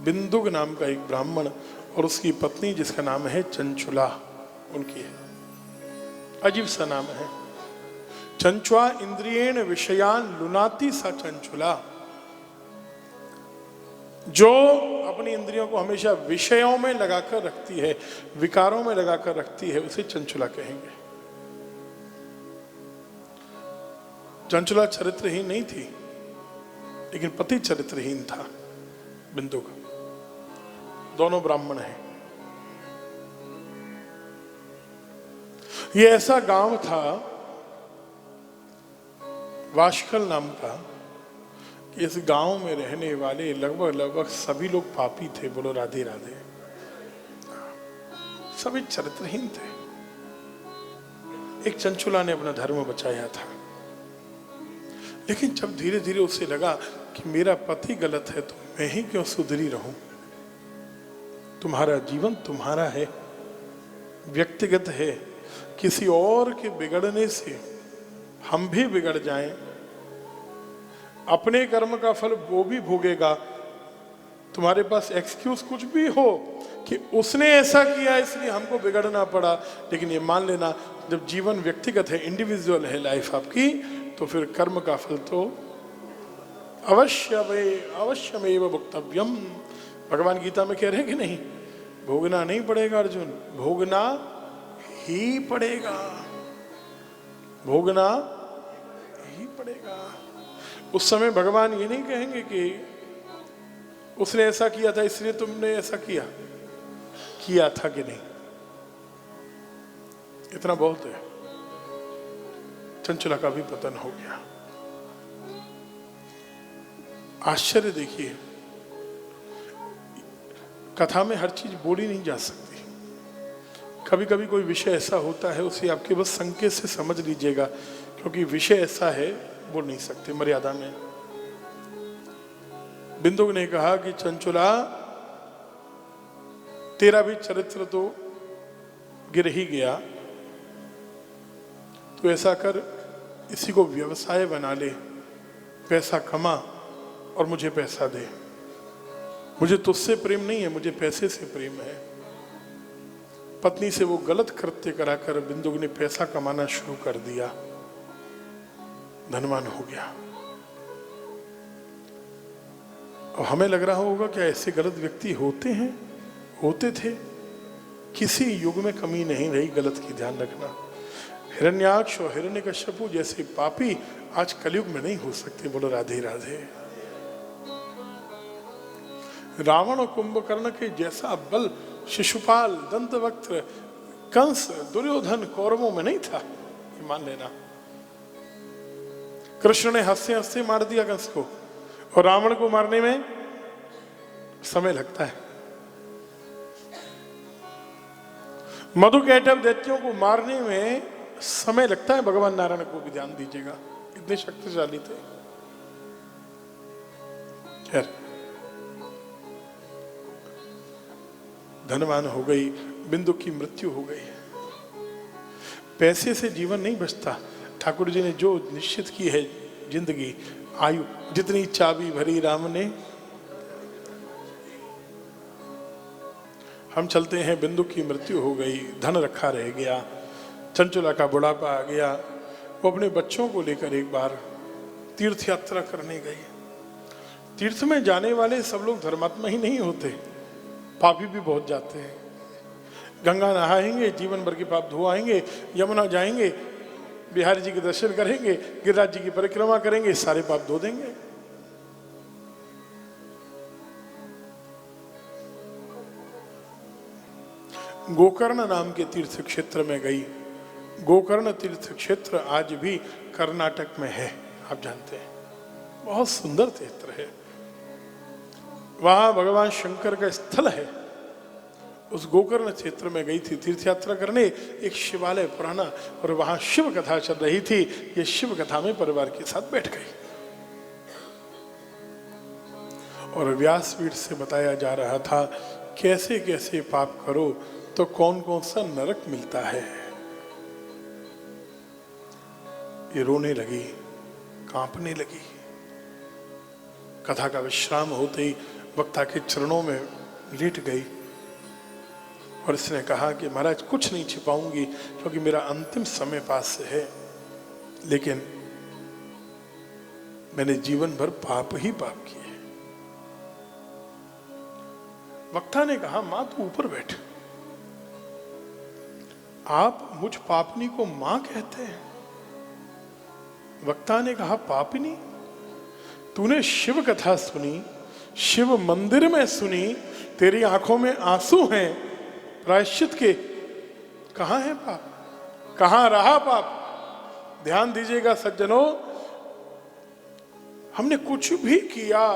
बिंदुक नाम का एक ब्राह्मण और उसकी पत्नी जिसका नाम है चंचुला, उनकी है। अजीब सा नाम है, चंचुआ इंद्रियेण विषयान लुनाती सा चंचुला। जो अपनी इंद्रियों को हमेशा विषयों में लगाकर रखती है, विकारों में लगाकर रखती है, उसे चंचुला कहेंगे। चंचुला चरित्रहीन नहीं थी, लेकिन पति चरित्रहीन था बिंदु का। दोनों ब्राह्मण हैं। ये ऐसा गांव था वाशकल नाम का, कि इस गांव में रहने वाले लगभग सभी लोग पापी थे। बोलो राधे राधे। सभी चरित्रहीन थे। एक चंचुला ने अपना धर्म बचाया था, लेकिन जब धीरे धीरे उसे लगा कि मेरा पति गलत है तो मैं ही क्यों सुधरी रहूं। तुम्हारा जीवन तुम्हारा है, व्यक्तिगत है। किसी और के बिगड़ने से हम भी बिगड़ जाएं, अपने कर्म का फल वो भी भोगेगा। तुम्हारे पास एक्सक्यूज कुछ भी हो कि उसने ऐसा किया इसलिए हमको बिगड़ना पड़ा, लेकिन ये मान लेना जब जीवन व्यक्तिगत है, इंडिविजुअल है लाइफ आपकी, तो फिर कर्म का फल तो अवश्यमेव भुक्तव्यम। भगवान गीता में कह रहे हैं कि नहीं, भोगना नहीं पड़ेगा अर्जुन, भोगना ही पड़ेगा, भोगना ही पड़ेगा। उस समय भगवान ये नहीं कहेंगे कि उसने ऐसा किया था इसलिए तुमने ऐसा किया था कि नहीं। इतना बहुत है। चंचुला का भी पतन हो गया। आश्चर्य देखिए, कथा में हर चीज बोली नहीं जा सकती। कभी कभी कोई विषय ऐसा होता है उसे आपके बस संकेत से समझ लीजिएगा, क्योंकि विषय ऐसा है बोल नहीं सकते मर्यादा में। बिंदु ने कहा कि चंचुला तेरा भी चरित्र तो गिर ही गया, तो ऐसा कर इसी को व्यवसाय बना ले, पैसा कमा और मुझे पैसा दे। मुझे तुझसे प्रेम नहीं है, मुझे पैसे से प्रेम है। पत्नी से वो गलत कृत्य कराकर बिंदु ने पैसा कमाना शुरू कर दिया, धनवान हो गया। और हमें लग रहा होगा क्या ऐसे गलत व्यक्ति होते हैं, होते थे। किसी युग में कमी नहीं रही गलत की, ध्यान रखना। हिरण्याक्ष और हिरण्यकश्यपु जैसे पापी आज कलयुग में नहीं हो सकते। बोलो राधे राधे। रावण और कुंभकर्ण के जैसा बल शिशुपाल, दंतवक्त्र, कंस, दुर्योधन, कौरवों में नहीं था, मान लेना। कृष्ण ने हंसते हंसते मार दिया कंस को, और रावण को मारने में समय लगता है। मधुकैटभ दैत्यों को मारने में समय लगता है। भगवान नारायण को भी ध्यान दीजिएगा, इतने शक्तिशाली थे। खैर, धनवान हो गई, बिंदु की मृत्यु हो गई। पैसे से जीवन नहीं बचता। ठाकुर जी ने जो निश्चित की है जिंदगी, आयु, जितनी चाबी भरी राम ने। हम चलते हैं, बिंदु की मृत्यु हो गई, धन रखा रह गया, चंचुला का बुढ़ापा आ गया। वो अपने बच्चों को लेकर एक बार तीर्थ यात्रा करने गई। तीर्थ में जाने वाले सब लोग धर्मात्मा ही नहीं होते, पापी भी बहुत जाते हैं। गंगा नहाएंगे, जीवन भर के पाप धो आएंगे, यमुना जाएंगे, बिहारी जी के दर्शन करेंगे, गिरिराज जी की परिक्रमा करेंगे, सारे पाप धो देंगे। गोकर्ण नाम के तीर्थ क्षेत्र में गई। गोकर्ण तीर्थ क्षेत्र आज भी कर्नाटक में है, आप जानते हैं। बहुत सुंदर क्षेत्र है, वहां भगवान शंकर का स्थल है। उस गोकर्ण क्षेत्र में गई थी तीर्थ यात्रा करने, एक शिवालय पुराना, और वहां शिव कथा चल रही थी। ये शिव कथा में परिवार के साथ बैठ गई, और व्यासपीठ से बताया जा रहा था कैसे कैसे पाप करो तो कौन कौन सा नरक मिलता है। ये रोने लगी, कांपने लगी। कथा का विश्राम होते ही वक्ता के चरणों में लेट गई और इसने कहा कि महाराज कुछ नहीं छिपाऊंगी क्योंकि मेरा अंतिम समय पास है, लेकिन मैंने जीवन भर पाप ही पाप किए। वक्ता ने कहा मां तू ऊपर बैठ, आप मुझ पापनी को मां कहते हैं? वक्ता ने कहा पापनी, तूने शिव कथा सुनी, शिव मंदिर में सुनी, तेरी आंखों में आंसू हैं प्रायश्चित के, कहां है पाप, कहां रहा पाप? ध्यान दीजिएगा सज्जनों, हमने कुछ भी किया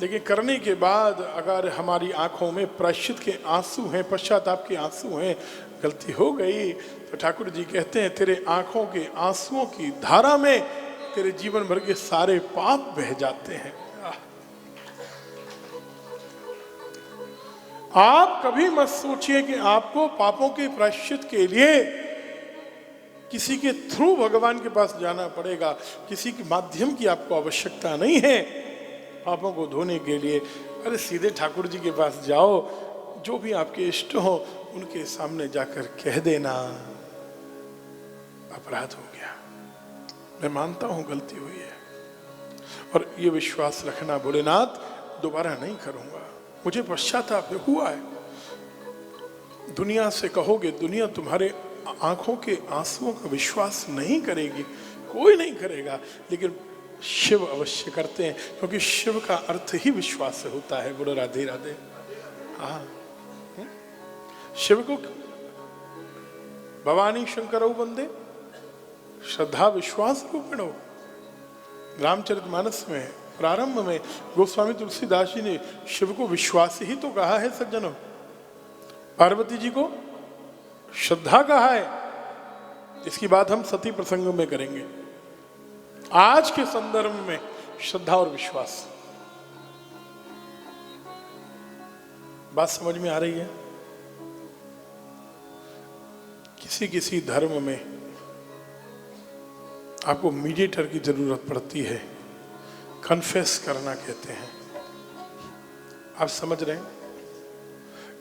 लेकिन करने के बाद अगर हमारी आंखों में प्रायश्चित के आंसू हैं, पश्चाताप के आंसू हैं, गलती हो गई तो ठाकुर जी कहते हैं तेरे आंखों के आंसुओं की धारा में तेरे जीवन भर के सारे पाप बह जाते हैं। आप कभी मत सोचिए कि आपको पापों के प्रायश्चित के लिए किसी के थ्रू भगवान के पास जाना पड़ेगा, किसी के माध्यम की आपको आवश्यकता नहीं है पापों को धोने के लिए। अरे सीधे ठाकुर जी के पास जाओ, जो भी आपके इष्ट हो उनके सामने जाकर कह देना अपराध हो गया, मैं मानता हूं गलती हुई है, और ये विश्वास रखना भोलेनाथ दोबारा नहीं करूंगा, मुझे पश्चाताप हुआ है। दुनिया से कहोगे, दुनिया तुम्हारे आंखों के आंसुओं का विश्वास नहीं करेगी, कोई नहीं करेगा, लेकिन शिव अवश्य करते हैं, क्योंकि शिव का अर्थ ही विश्वास से होता है। बोलो राधे राधे। हाँ, शिव को भवानी शंकरो वंदे श्रद्धा विश्वास रूपिणो। रामचरितमानस में प्रारंभ में गोस्वामी तुलसीदास जी ने शिव को विश्वास ही तो कहा है सज्जनों, पार्वती जी को श्रद्धा कहा है। इसकी बात हम सती प्रसंग में करेंगे। आज के संदर्भ में श्रद्धा और विश्वास, बात समझ में आ रही है? किसी किसी धर्म में आपको मीडिएटर की जरूरत पड़ती है, कन्फेस करना कहते हैं। आप समझ रहे हैं?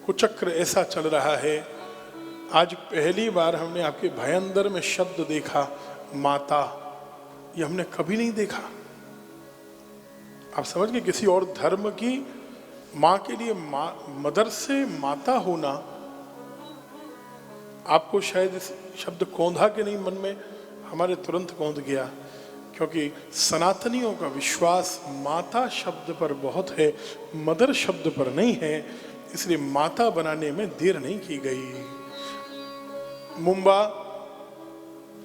कुचक्र ऐसा चल रहा है। आज पहली बार हमने आपके भयंदर में शब्द देखा माता, ये हमने कभी नहीं देखा। आप समझ गए? किसी और धर्म की मां के लिए मदर से माता होना, आपको शायद इस शब्द कौंधा के नहीं मन में, हमारे तुरंत कौंध गया, क्योंकि सनातनियों का विश्वास माता शब्द पर बहुत है, मदर शब्द पर नहीं है, इसलिए माता बनाने में देर नहीं की गई। मुंबा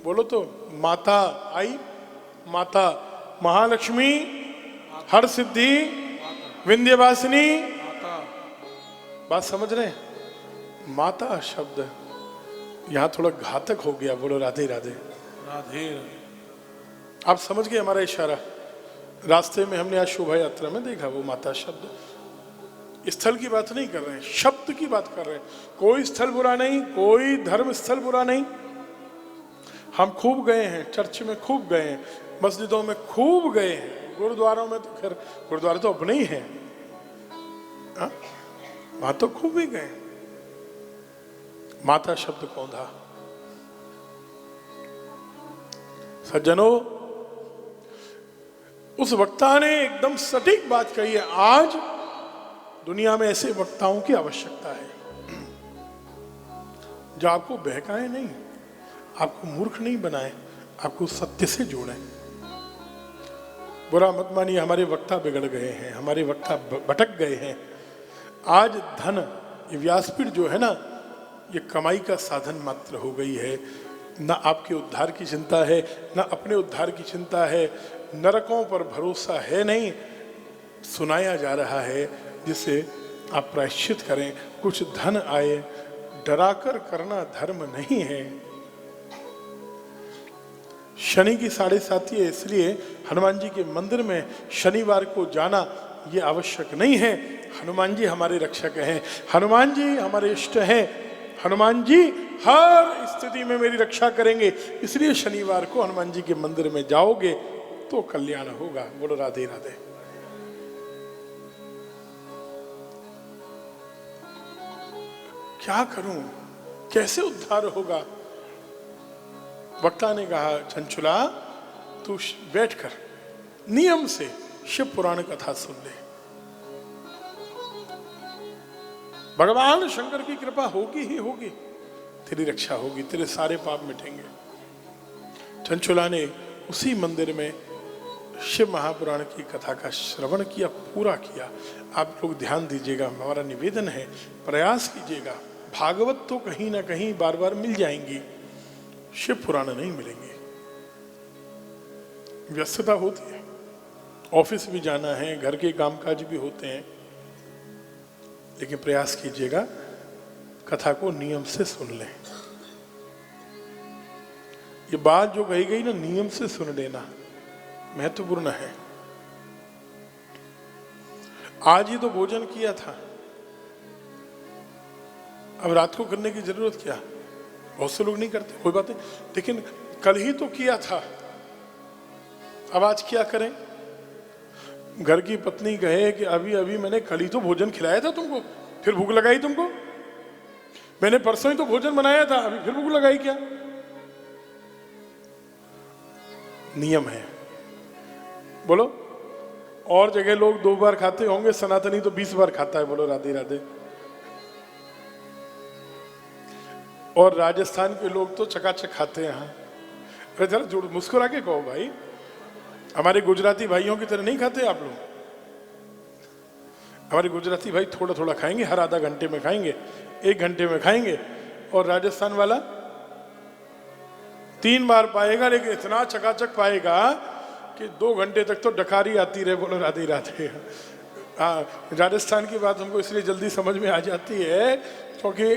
बोलो तो माता आई, माता महालक्ष्मी, हर सिद्धि, विंध्यवासिनी, बात समझ रहे हैं? माता शब्द यहां थोड़ा घातक हो गया। बोलो राधे राधे राधे। आप समझ गए हमारा इशारा? रास्ते में हमने आज शोभा यात्रा में देखा वो माता शब्द। स्थल की बात नहीं कर रहे हैं, शब्द की बात कर रहे हैं। कोई स्थल बुरा नहीं, कोई धर्म स्थल बुरा नहीं। हम खूब गए हैं, चर्च में खूब गए हैं, मस्जिदों में खूब गए हैं, गुरुद्वारों में तो खैर गुरुद्वारे तो अपने ही हैं, वहां तो खूब ही गए। माता शब्द कौंधा। सज्जनों, उस वक्ता ने एकदम सटीक बात कही है। आज दुनिया में ऐसे वक्ताओं की आवश्यकता है जो आपको बहकाए नहीं, आपको मूर्ख नहीं बनाए, आपको सत्य से जोड़े। बुरा मत मानिए, हमारे वक्ता बिगड़ गए हैं, हमारे वक्ता भटक गए हैं। आज धन, ये व्यासपीठ जो है ना, ये कमाई का साधन मात्र हो गई है। ना आपके उद्धार की चिंता है, ना अपने उद्धार की चिंता है, नरकों पर भरोसा है नहीं। सुनाया जा रहा है जिसे आप प्रायश्चित करें, कुछ धन आए, डराकर करना धर्म नहीं है। शनि की 7.5 है, इसलिए हनुमान जी के मंदिर में शनिवार को जाना ये आवश्यक नहीं है। हनुमान जी हमारे रक्षक हैं, हनुमान जी हमारे इष्ट हैं, हनुमान जी हर स्थिति में मेरी रक्षा करेंगे। इसलिए शनिवार को हनुमान जी के मंदिर में जाओगे तो कल्याण होगा। बोलो राधे राधे। क्या करूं, कैसे उद्धार होगा। वक्ता ने कहा, चंचुला तू बैठकर नियम से शिव पुराण कथा सुन ले, भगवान शंकर की कृपा होगी ही होगी, तेरी रक्षा होगी, तेरे सारे पाप मिटेंगे। चंचुला ने उसी मंदिर में शिव महापुराण की कथा का श्रवण किया, पूरा किया। आप लोग ध्यान दीजिएगा, हमारा निवेदन है, प्रयास कीजिएगा। भागवत तो कहीं ना कहीं बार बार मिल जाएंगी, शिव पुराण नहीं मिलेंगे। व्यस्तता होती है, ऑफिस भी जाना है, घर के कामकाज भी होते हैं, लेकिन प्रयास कीजिएगा कथा को नियम से सुन लें। ये बात जो कही गई ना, नियम से सुन लेना महत्वपूर्ण है। आज ही तो भोजन किया था, अब रात को करने की जरूरत क्या? बहुत से लोग नहीं करते, कोई बात नहीं, लेकिन कल ही तो किया था, अब आज क्या करें? घर की पत्नी कहे कि अभी अभी मैंने कल ही तो भोजन खिलाया था तुमको, फिर भूख लगाई तुमको? मैंने परसों ही तो भोजन बनाया था, अभी फिर भूख लगाई क्या? नियम है, बोलो। और जगह लोग 2 बार खाते होंगे, सनातनी तो 20 बार खाता है। बोलो राधे राधे। और राजस्थान के लोग तो चकाचक खाते हैं। अरे जरा जोड़ मुस्कुरा के कहो भाई, हमारे गुजराती भाइयों की तरह नहीं खाते आप लोग। हमारे गुजराती भाई थोड़ा थोड़ा खाएंगे, हर आधा घंटे में खाएंगे, 1 घंटे में खाएंगे। और राजस्थान वाला 3 बार पाएगा, लेकिन इतना चकाचक पाएगा कि 2 घंटे तक तो डकारी आती रहे। बोलो राधे राधे। हाँ, राजस्थान की बात हमको इसलिए जल्दी समझ में आ जाती है क्योंकि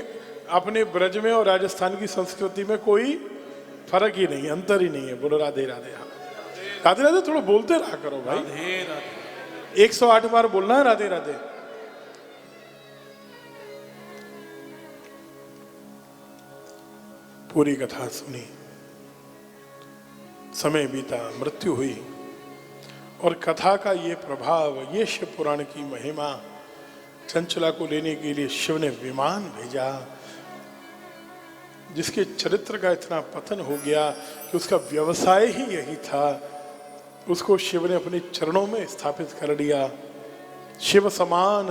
अपने ब्रज में और राजस्थान की संस्कृति में कोई फर्क ही नहीं, अंतर ही नहीं है। बोलो राधे राधे। हाँ, राधे राधे थोड़ा बोलते रहा करो भाई, राधे राधे 108 बार बोलना है राधे राधे। पूरी कथा सुनी, समय बीता, मृत्यु हुई, और कथा का ये प्रभाव, ये शिव पुराण की महिमा। चंचला को लेने के लिए शिव ने विमान भेजा, जिसके चरित्र का इतना पतन हो गया कि उसका व्यवसाय ही यही था। उसको शिव ने अपने चरणों में स्थापित कर लिया। शिव समान